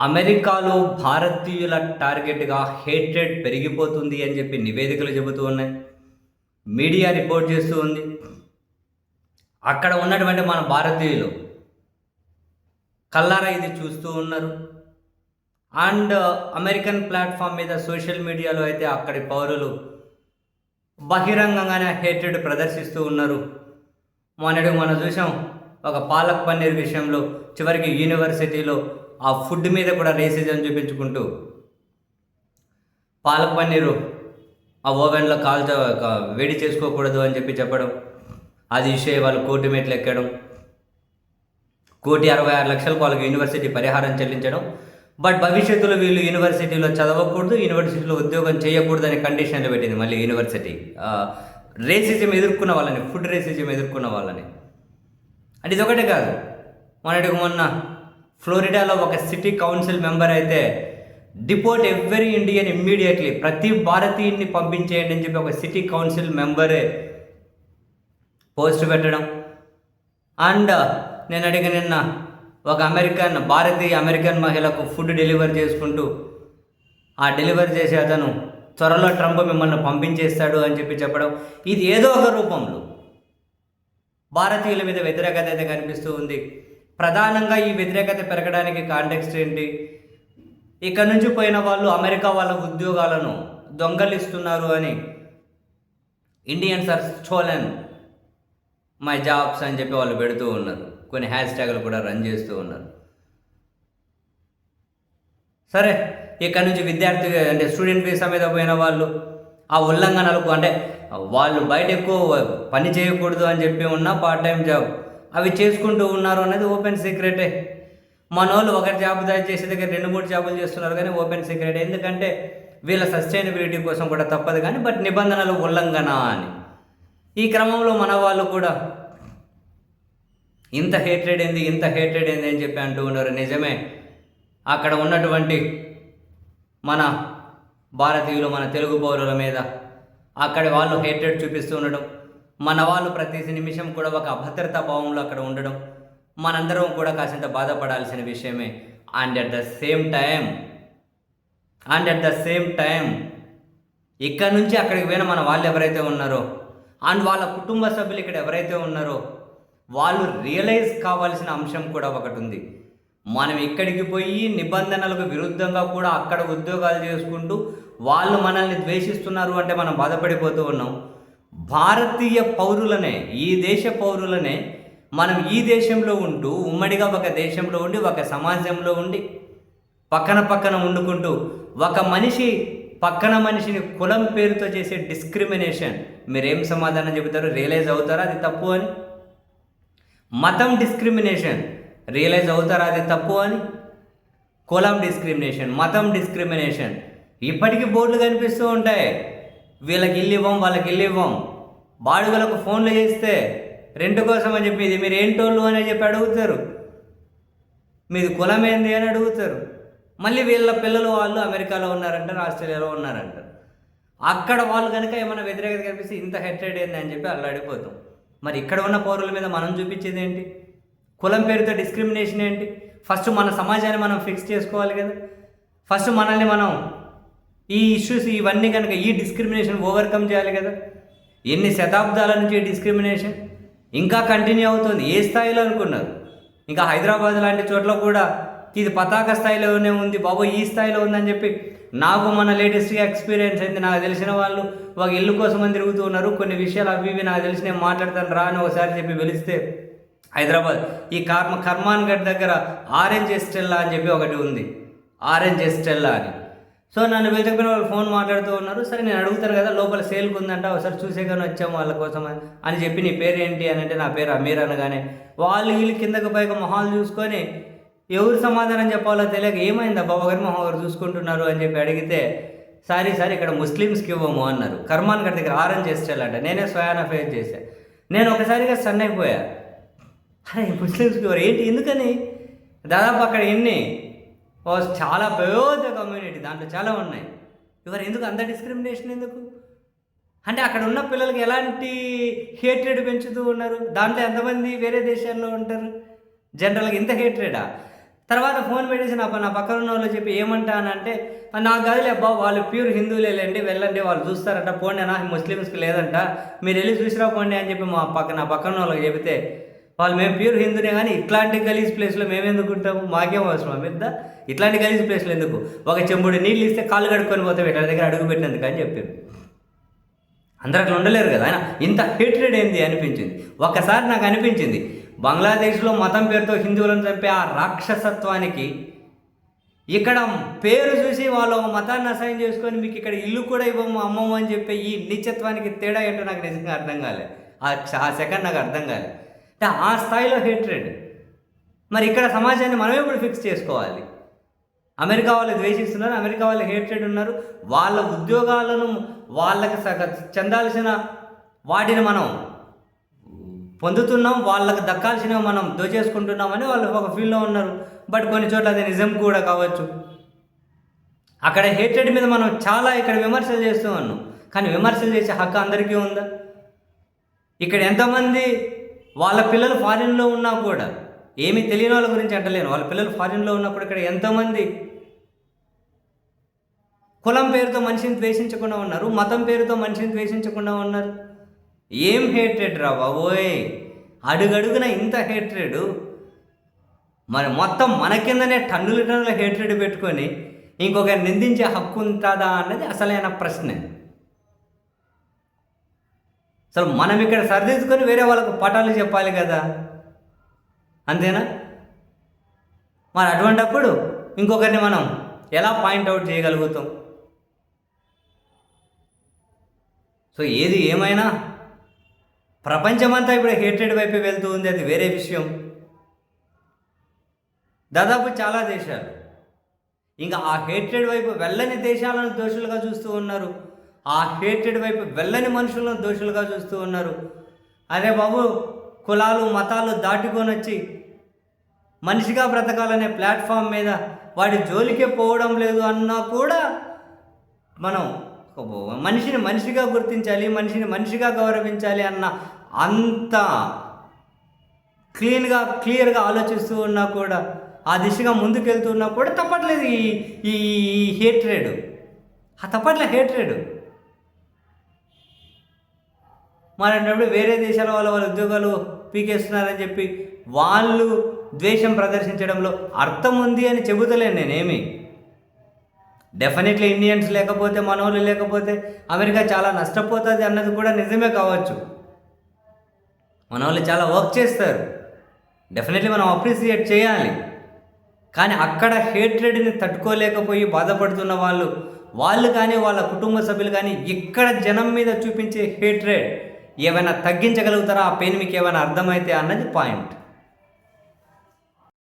అమెరికాలో భారతీయుల టార్గెట్‌గా హేట్రెడ్ పెరిగిపోతుంది అని చెప్పి నివేదికలు చెబుతూ ఉన్నాయి. మీడియా రిపోర్ట్ చేస్తూ ఉంది. అక్కడ ఉన్నటువంటి మన భారతీయులు కళ్ళారా ఇది చూస్తూ ఉన్నారు. అండ్ అమెరికన్ ప్లాట్‌ఫామ్ మీద సోషల్ మీడియాలో అయితే అక్కడి పౌరులు బహిరంగంగానే హేట్రెడ్ ప్రదర్శిస్తూ ఉన్నారు. మొన్నటికి మనం చూసాం ఒక పాలక్ పన్నీర్ విషయంలో చివరికి యూనివర్సిటీలో ఆ ఫుడ్ మీద కూడా రేసిజం చూపించుకుంటూ పాలక్ పన్నీరు ఆ ఓవెన్లో వేడి చేసుకోకూడదు అని చెప్పడం, అది ఇష్యూ వాళ్ళు కోర్టు మెట్లు ఎక్కడం, 1,66,00,000 వాళ్ళకి యూనివర్సిటీ పరిహారం చెల్లించడం. బట్ భవిష్యత్తులో వీళ్ళు యూనివర్సిటీలో చదవకూడదు, యూనివర్సిటీలో ఉద్యోగం చేయకూడదు అనే కండిషన్లు పెట్టింది మళ్ళీ యూనివర్సిటీ. రేసిజం ఎదుర్కొన్న వాళ్ళని, ఫుడ్ రేసిజం ఎదుర్కొన్న వాళ్ళని. అంటే ఇది ఒకటే కాదు, మొన్న ఫ్లోరిడాలో ఒక సిటీ కౌన్సిల్ మెంబర్ అయితే డిపోర్ట్ ఎవ్రీ ఇండియన్ ఇమ్మీడియట్లీ, ప్రతి భారతీయుడిని పంపించేయండి అని చెప్పి ఒక సిటీ కౌన్సిల్ మెంబరే పోస్ట్ పెట్టడం. అండ్ నేను నిన్న ఒక భారతీయ అమెరికన్ మహిళకు ఫుడ్ డెలివరీ చేసుకుంటూ ఆ డెలివరీ చేసే అతను త్వరలో ట్రంప్ మిమ్మల్ని పంపించేస్తాడు అని చెప్పడం. ఇది ఏదో ఒక రూపంలో భారతీయుల మీద వ్యతిరేకత అయితే కనిపిస్తూ ఉంది. ప్రధానంగా ఈ వ్యతిరేకత పెరగడానికి కాంటెక్స్ట్ ఏంటి? ఇక్కడ నుంచి పోయిన వాళ్ళు అమెరికా వాళ్ళ ఉద్యోగాలను దొంగలిస్తున్నారు అని Indians are stolen my jobs అని చెప్పి వాళ్ళు పెడుతూ ఉన్నారు. కొన్ని హ్యాష్ ట్యాగులు కూడా రన్ చేస్తూ ఉన్నారు. సరే, ఇక్కడ నుంచి విద్యార్థి అంటే స్టూడెంట్ వీసా మీద పోయిన వాళ్ళు ఆ ఉల్లంఘనలకు, అంటే వాళ్ళు బయట ఎక్కువ పని చేయకూడదు అని చెప్పి ఉన్న పార్ట్ టైం జాబ్ అవి చేసుకుంటూ ఉన్నారు అనేది ఓపెన్ సీక్రెటే. మన వాళ్ళు ఒకరి జాబ్ చేసే దగ్గర 2-3 జాబులు చేస్తున్నారు, కానీ ఓపెన్ సీక్రెట్. ఎందుకంటే వీళ్ళ సస్టైనబిలిటీ కోసం కూడా తప్పదు, కానీ బట్ నిబంధనలు ఉల్లంఘన అని. ఈ క్రమంలో మన వాళ్ళు కూడా ఇంత హేట్రెడ్ ఏంది అని చెప్పి అంటూ ఉన్నారు. నిజమే, అక్కడ ఉన్నటువంటి మన భారతీయులు, మన తెలుగు పౌరుల మీద అక్కడ వాళ్ళు హేట్రెడ్ చూపిస్తూ ఉండడం, మన వాళ్ళు ప్రతి నిమిషం కూడా ఒక అభద్రతా భావంలో అక్కడ ఉండడం మనందరం కూడా కాసింత బాధపడాల్సిన విషయమే. And at the same time ఇక్కడ నుంచి అక్కడికి పోయిన మన వాళ్ళు ఎవరైతే ఉన్నారో అండ్ వాళ్ళ కుటుంబ సభ్యులు ఇక్కడ ఎవరైతే ఉన్నారో వాళ్ళు రియలైజ్ కావాల్సిన అంశం కూడా ఒకటి ఉంది. మనం ఇక్కడికి పోయి నిబంధనలకు విరుద్ధంగా కూడా అక్కడ ఉద్యోగాలు చేసుకుంటూ వాళ్ళు మనల్ని ద్వేషిస్తున్నారు అంటే మనం బాధపడిపోతూ ఉన్నాం. భారతీయ పౌరులనే, ఈ దేశ పౌరులనే మనం ఈ దేశంలో ఉంటూ ఉమ్మడిగా ఒక దేశంలో ఉండి ఒక సమాజంలో ఉండి పక్కన వండుకుంటూ ఒక మనిషి పక్కన మనిషిని కులం పేరుతో చేసే డిస్క్రిమినేషన్, మీరేం సమాధానం చెబుతారు? రియలైజ్ అవుతారా అది తప్పు అని? మతం డిస్క్రిమినేషన్ రియలైజ్ అవుతారా అది తప్పు అని? కులం డిస్క్రిమినేషన్, మతం డిస్క్రిమినేషన్, ఇప్పటికీ బోర్డులు కనిపిస్తూ ఉంటాయి. వీళ్ళకి ఇల్లు ఇవ్వం, వాళ్ళకి ఇల్లు ఇవ్వం. బాడుగలకు ఫోన్లు చేస్తే రెంట్ కోసం అని చెప్పి, ఇది మీరు ఏంటోళ్ళు అని చెప్పి అడుగుతారు, మీది కులం ఏంది అని అడుగుతారు. మళ్ళీ వీళ్ళ పిల్లలు వాళ్ళు అమెరికాలో ఉన్నారంటారు, ఆస్ట్రేలియాలో ఉన్నారంటారు. అక్కడ వాళ్ళు కనుక ఏమైనా వ్యతిరేకత కనిపిస్తే ఇంత హెట్రెడ్ ఏంది అని చెప్పి అల్లాడిపోతాం. మరి ఇక్కడ ఉన్న పౌరుల మీద మనం చూపించేది ఏంటి? కులం పేరుతో డిస్క్రిమినేషన్ ఏంటి? ఫస్ట్ మన సమాజాన్ని మనం ఫిక్స్ చేసుకోవాలి కదా. ఫస్ట్ మనల్ని మనం ఈ ఇష్యూస్ ఇవన్నీ కనుక ఈ డిస్క్రిమినేషన్ ఓవర్కమ్ చేయాలి కదా. ఎన్ని శతాబ్దాల నుంచి డిస్క్రిమినేషన్ ఇంకా కంటిన్యూ అవుతుంది. ఏ స్థాయిలో అనుకున్నారు? ఇంకా హైదరాబాద్ లాంటి చోట్ల కూడా ఇది పతాక స్థాయిలోనే ఉంది బాబు, ఈ స్థాయిలో ఉందని చెప్పి నాకు మన లేటెస్ట్గా ఎక్స్పీరియన్స్ అయింది. నాకు తెలిసిన వాళ్ళు ఒక ఇల్లు కోసం అని తిరుగుతూ ఉన్నారు. కొన్ని విషయాలు అవి ఇవి నాకు తెలిసి నేను మాట్లాడతాను రా అని ఒకసారి చెప్పి వెలిస్తే హైదరాబాద్ ఈ కర్మాన్ ఘట్ దగ్గర ఆరెంజ్ ఎస్టెల్లా అని చెప్పి ఒకటి ఉంది, ఆరెంజ్ ఎస్టెల్లా అని. సో నన్ను వెతకపోయిన వాళ్ళు ఫోన్ మాట్లాడుతూ ఉన్నారు. సరే నేను అడుగుతాను కదా, లోపల సేల్కి ఉందంట, ఒకసారి చూసే కానీ వచ్చాము వాళ్ళ కోసం అని చెప్పి నీ పేరు ఏంటి అని అంటే నా పేరు అమీర్ అనగానే వాళ్ళు వీళ్ళు కిందకు పైగా మొహాలు చూసుకొని ఎవరు సమాధానం చెప్పాలో తెలియక ఏమైందా బాబు గారి మొహం ఎవరు చూసుకుంటున్నారు అని చెప్పి అడిగితే సారీ ఇక్కడ ముస్లిమ్స్కి ఇవ్వము అన్నారు. కర్మాన్ ఘట్ దగ్గర ఆరెంజ్ ఎస్టెల్లా. నేనే స్వయాన ఫేస్ చేశాను. నేను ఒకసారిగా సన్ అయిపోయా, అరే ముస్లిమ్స్కి ఎవరు ఏంటి, ఎందుకని? దాదాపు అక్కడ చాలా పెద్ద కమ్యూనిటీ, దాంట్లో చాలా ఉన్నాయి. ఎందుకు అంత డిస్క్రిమినేషన్ ఎందుకు? అంటే అక్కడ ఉన్న పిల్లలకి ఎలాంటి హేట్రెడ్ పెంచుతూ ఉన్నారు? దాంట్లో ఎంతమంది వేరే దేశాల్లో ఉంటారు? జనరల్గా ఇంత హేట్రెడా? తర్వాత ఫోన్ పెట్టేసి నా పక్కన ఉన్న వాళ్ళు చెప్పి ఏమంటానంటే, నాకు కాదులే అబ్బా, వాళ్ళు ప్యూర్ హిందువులేండి, వెళ్ళండి, వాళ్ళు చూస్తారట, పోండి అన్న, ముస్లిమ్స్కి లేదంట, మీరు వెళ్ళి చూసిరా పోండి అని చెప్పి నా పక్కన వాళ్ళకి చెబితే, వాళ్ళు మేము ప్యూర్ హిందూనే కానీ ఇట్లాంటి గలీజ్ ప్లేస్లో మేము ఎందుకు ఉంటాము, మాకేం అవసరం మీద ఇట్లాంటి గలీజ్ ప్లేస్లో ఎందుకు, ఒక చెంబుడు నీళ్ళు ఇస్తే కాళ్ళు కడుక్కొని పోతే వీళ్ళ దగ్గర అడుగు పెట్టినందుకు అని చెప్పారు. అందరూ అట్లా ఉండలేరు కదా. ఆయన ఇంత హేట్రెడ్ ఏంది అనిపించింది. ఒక్కసారి నాకు అనిపించింది, బంగ్లాదేశ్లో మతం పేరుతో హిందువులను చంపే ఆ రాక్షసత్వానికి ఇక్కడ పేరు చూసి వాళ్ళు ఒక మతాన్ని అసైన్ చేసుకొని మీకు ఇక్కడ ఇల్లు కూడా ఇవ్వము అమ్మమ్మ అని చెప్పే ఈ నీచత్వానికి తేడా ఏంటో నాకు నిజంగా అర్థం కాలే. ఆ సెకండ్ నాకు అర్థం కాలే. అంటే ఆ స్థాయిలో హేట్రెడ్. మరి ఇక్కడ సమాజాన్ని మనమే ఇప్పుడు ఫిక్స్ చేసుకోవాలి. అమెరికా వాళ్ళు ద్వేషిస్తున్నారు, అమెరికా వాళ్ళు హేట్రెడ్ ఉన్నారు, వాళ్ళ ఉద్యోగాలను వాళ్ళకి చెందాల్సిన వాటిని మనం పొందుతున్నాం, వాళ్ళకి దక్కాల్సినవి మనం దోచేసుకుంటున్నామని వాళ్ళు ఒక ఫీల్డ్లో ఉన్నారు. బట్ కొన్ని చోట్ల అది నిజం కూడా కావచ్చు. అక్కడ హేట్రెడ్ మీద మనం చాలా ఇక్కడ విమర్శలు చేస్తూ ఉన్నాం, కానీ విమర్శలు చేసే హక్కు అందరికీ ఉందా? ఇక్కడ ఎంతమంది వాళ్ళ పిల్లలు ఫారిన్లో ఉన్నా కూడా, ఏమీ తెలియని వాళ్ళ గురించి అంటలేను, వాళ్ళ పిల్లలు ఫారిన్లో ఉన్నప్పుడు ఇక్కడ ఎంతోమంది కులం పేరుతో మనిషిని ద్వేషించకుండా ఉన్నారు, మతం పేరుతో మనిషిని ద్వేషించకుండా ఉన్నారు. ఏం హేట్రెడ్ రా బాబోయ్, అడుగడుగున ఇంత హేట్రెడు. మరి మొత్తం మన కిందనే టన్నుల హేట్రెడ్ పెట్టుకొని ఇంకొక నిందించే హక్కు ఉంటుందా అన్నది అసలైన ప్రశ్న. అసలు మనం ఇక్కడ సరిదిద్దుకొని వేరే వాళ్ళకు పాఠాలు చెప్పాలి కదా, అంతేనా? మరి అటువంటప్పుడు ఇంకొకరిని మనం ఎలా పాయింట్అవుట్ చేయగలుగుతాం? సో ఏది ఏమైనా ప్రపంచమంతా ఇప్పుడు హేట్రెడ్ వైపు వెళ్తూ ఉంది, అది వేరే విషయం. దాదాపు చాలా దేశాలు ఇంకా ఆ హేట్రెడ్ వైపు వెళ్ళని దేశాలను దోషులుగా చూస్తూ ఉన్నారు, ఆ హేట్రెడ్ వైపు వెళ్ళని మనుషులను దోషులుగా చూస్తూ ఉన్నారు. అరే బాబు, కులాలు మతాలు దాటుకొని వచ్చి మనిషిగా బ్రతకాలనే ప్లాట్ఫామ్ మీద వాడి జోలికే పోవడం లేదు అన్నా కూడా మనం మనిషిని మనిషిగా గుర్తించాలి, మనిషిని మనిషిగా గౌరవించాలి అన్న అంత క్లియర్గా ఆలోచిస్తూ ఉన్నా కూడా, ఆ దిశగా ముందుకెళ్తున్నా కూడా తప్పట్లేదు ఈ హేట్రెడ్. తప్పట్లే హేట్రెడ్. మరి అన్నప్పుడు వేరే దేశాల వాళ్ళ ఉద్యోగాలు పీకేస్తున్నారని చెప్పి వాళ్ళు ద్వేషం ప్రదర్శించడంలో అర్థం ఉంది అని చెబుతలేను నేనేమి. డెఫినెట్లీ ఇండియన్స్ లేకపోతే, మనోళ్ళు లేకపోతే అమెరికా చాలా నష్టపోతుంది అన్నది కూడా నిజమే కావచ్చు. మనోళ్ళు చాలా వర్క్ చేస్తారు, డెఫినెట్లీ మనం అప్రిషియేట్ చేయాలి. కానీ అక్కడ హేట్రెడ్ని తట్టుకోలేకపోయి బాధపడుతున్న వాళ్ళు కానీ వాళ్ళ కుటుంబ సభ్యులు కానీ ఇక్కడ జనం మీద చూపించే హేట్రెడ్ ఏమైనా తగ్గించగలుగుతారా? ఆ పెయిన్ మీకు ఏమైనా అర్థమైతే అన్నది పాయింట్.